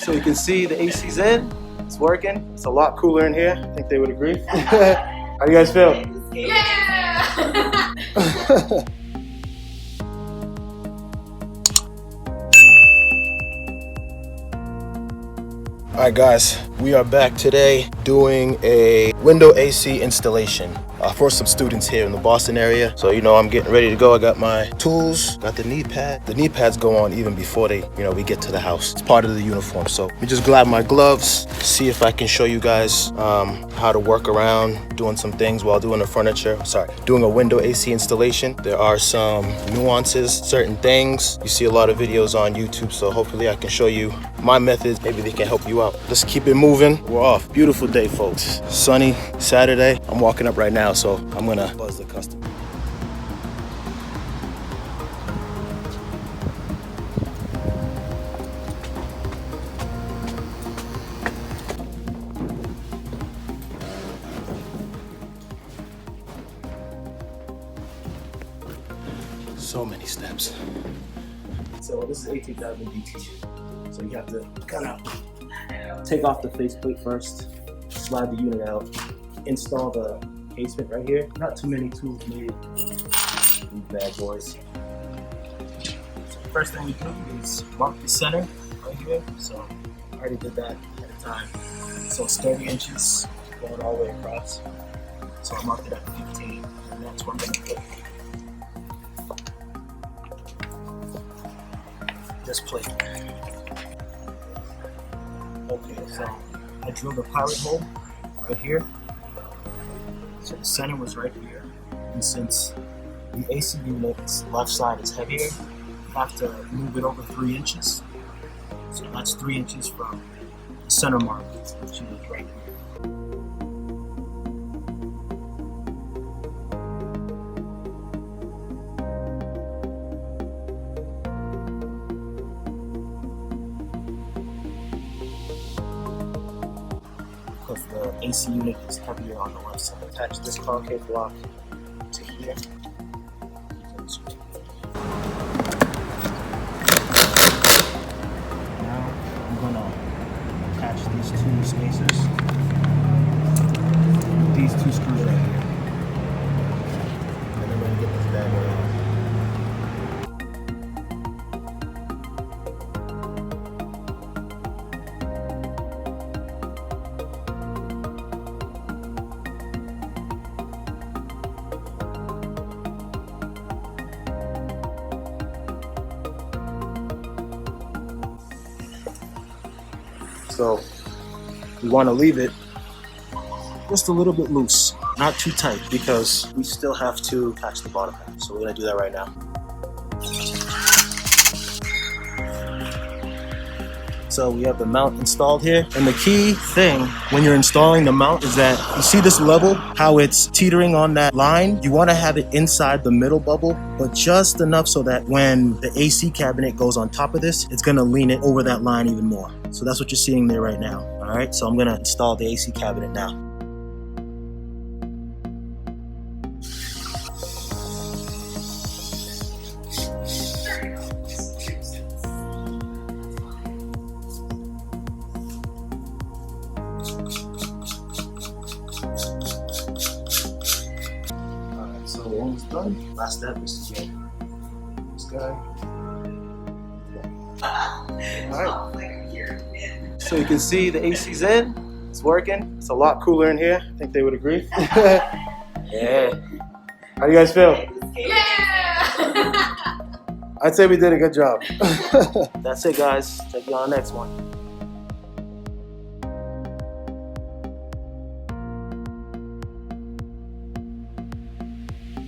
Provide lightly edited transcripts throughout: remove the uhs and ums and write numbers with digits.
So you can see the AC's in, it's working. It's a lot cooler in here. I think they would agree. How do you guys feel? Yeah! Alright guys, we are back today doing a window AC installation for some students here in the Boston area. So I'm getting ready to go. I got my tools, got the knee pad. The knee pads go on even before we get to the house. It's part of the uniform. So let me just grab my gloves, see if I can show you guys how to work around doing some things while doing doing a window AC installation. There are some nuances, certain things. You see a lot of videos on YouTube, so hopefully I can show you my methods. Maybe they can help you out. Let's keep it moving. We're off. Beautiful day, folks. Sunny Saturday. I'm walking up right now, so I'm gonna buzz the customer. So many steps. So this is 18,000 BTU. So you have to kind of take off the faceplate first, slide the unit out, install the casement right here. Not too many tools needed. These bad boys. So first thing we do is mark the center right here. So I already did that at a time. So it's 30 inches going all the way across. So I marked it at 15, and that's where I'm going to put this plate. Okay, so I drilled a pilot hole right here. So the center was right here. And since the AC unit's left side is heavier, you have to move it over 3 inches. So that's 3 inches from the center mark, which is right here. Because the AC unit is heavier on the left side. Attach this concave block to here. Now I'm gonna attach these two spacers. These two screws right here. And I'm gonna get this bad boy on. So we want to leave it just a little bit loose, not too tight, because we still have to attach the bottom half. So we're going to do that right now. So we have the mount installed here. And the key thing when you're installing the mount is that you see this level, how it's teetering on that line. You want to have it inside the middle bubble, but just enough so that when the AC cabinet goes on top of this, it's going to lean it over that line even more. So that's what you're seeing there right now. All right, so I'm going to install the AC cabinet now. So almost done. Last step is to get this guy. Alright. So you can see the AC's in. It's working. It's a lot cooler in here. I think they would agree. Yeah. How do you guys feel? Yeah! I'd say we did a good job. That's it, guys. Take you on the next one.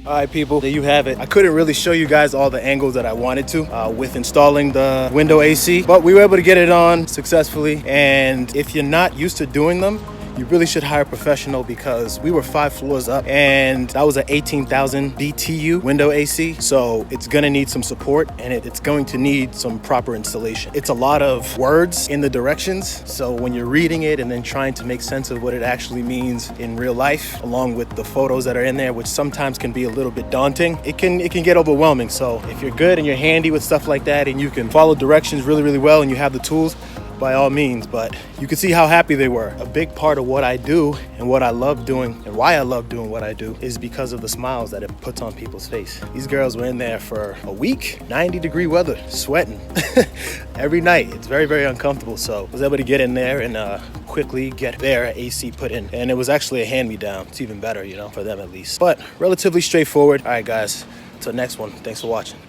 All right, people, there you have it. I couldn't really show you guys all the angles that I wanted to with installing the window AC, but we were able to get it on successfully. And if you're not used to doing them, you really should hire a professional, because we were 5 floors up and that was an 18,000 BTU window AC. So it's gonna need some support, and it's going to need some proper installation. It's a lot of words in the directions. So when you're reading it and then trying to make sense of what it actually means in real life, along with the photos that are in there, which sometimes can be a little bit daunting, it can get overwhelming. So if you're good and you're handy with stuff like that and you can follow directions really, really well and you have the tools, by all means, but you can see how happy they were. A big part of what I do and what I love doing and why I love doing what I do is because of the smiles that it puts on people's face. These girls were in there for a week, 90-degree weather, sweating every night. It's very, very uncomfortable. So I was able to get in there and quickly get their AC put in. And it was actually a hand-me-down. It's even better, you know, for them at least. But relatively straightforward. All right, guys, till next one. Thanks for watching.